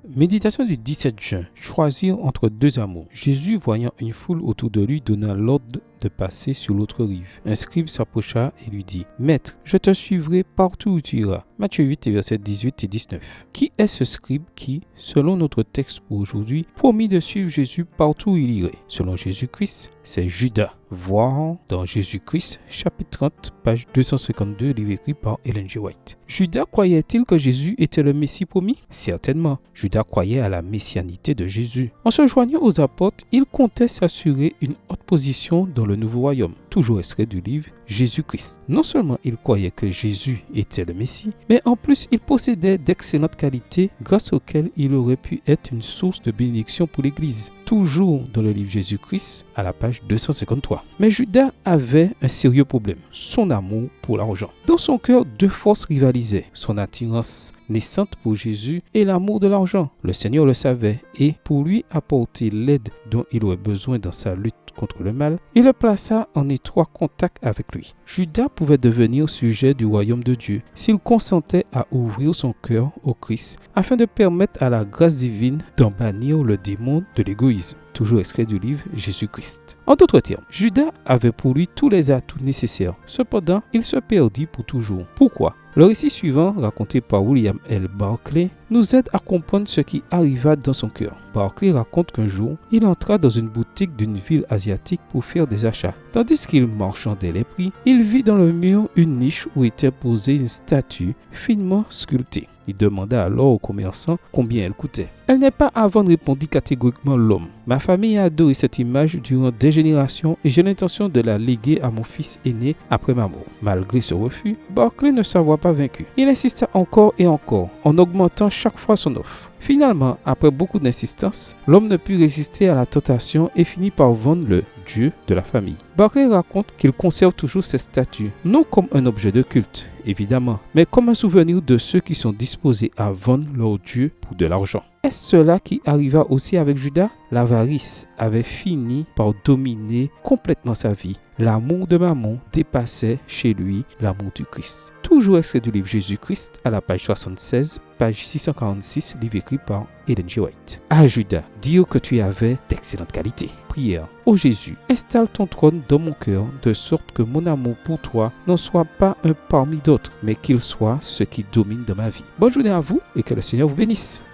Méditation du 17 juin. Choisir entre deux amours. Jésus, voyant une foule autour de lui, donna l'ordre de passer sur l'autre rive. Un scribe s'approcha et lui dit : Maître, je te suivrai partout où tu iras. Matthieu 8, versets 18 et 19. Qui est ce scribe qui, selon notre texte pour aujourd'hui, promit de suivre Jésus partout où il irait? Selon Jésus-Christ, c'est Judas. Voir dans Jésus-Christ, chapitre 30, page 252, livre écrit par Ellen G. White. Judas croyait-il que Jésus était le Messie promis? Certainement. Judas croyait à la messianité de Jésus. En se joignant aux apôtres, il comptait s'assurer une haute position dans le nouveau royaume. Toujours extrait du livre Jésus-Christ. Non seulement il croyait que Jésus était le Messie, mais en plus il possédait d'excellentes qualités grâce auxquelles il aurait pu être une source de bénédiction pour l'Église. Toujours dans le livre Jésus-Christ, à la page 253. Mais Judas avait un sérieux problème, son amour pour l'argent. Dans son cœur, deux forces rivalisaient, son attirance naissante pour Jésus et l'amour de l'argent. Le Seigneur le savait et, pour lui apporter l'aide dont il aurait besoin dans sa lutte contre le mal, il le plaça en étroit contact avec lui. Judas pouvait devenir sujet du royaume de Dieu s'il consentait à ouvrir son cœur au Christ afin de permettre à la grâce divine d'en bannir le démon de l'égoïsme. Toujours extrait du livre Jésus-Christ. En d'autres termes, Judas avait pour lui tous les atouts nécessaires. Cependant, il se perdit pour toujours. Pourquoi? Le récit suivant, raconté par William L. Barclay, nous aide à comprendre ce qui arriva dans son cœur. Barclay raconte qu'un jour, il entra dans une boutique d'une ville asiatique pour faire des achats. Tandis qu'il marchandait les prix, il vit dans le mur une niche où était posée une statue finement sculptée. Il demanda alors au commerçant combien elle coûtait. « Elle n'est pas à vendre », répondit catégoriquement l'homme. « Ma famille a adoré cette image durant des générations et j'ai l'intention de la léguer à mon fils aîné après ma mort. » Malgré ce refus, Barclay ne s'avoua pas vaincu. Il insista encore et encore, en augmentant chaque fois son offre. Finalement, après beaucoup d'insistance, l'homme ne put résister à la tentation et finit par vendre le Dieu de la famille. Barclay raconte qu'il conserve toujours cette statue, non comme un objet de culte, évidemment, mais comme un souvenir de ceux qui sont disposés à vendre leur Dieu pour de l'argent. Est-ce cela qui arriva aussi avec Judas? L'avarice avait fini par dominer complètement sa vie. L'amour de mammon dépassait chez lui l'amour du Christ. Toujours extrait du livre Jésus-Christ à la page 76, page 646, livre écrit par Ellen G. White. À Judas, dire que tu avais d'excellentes qualités. Prière. Ô Jésus, installe ton trône dans mon cœur de sorte que mon amour pour toi n'en soit pas un parmi d'autres, mais qu'il soit ce qui domine dans ma vie. Bonne journée à vous et que le Seigneur vous bénisse.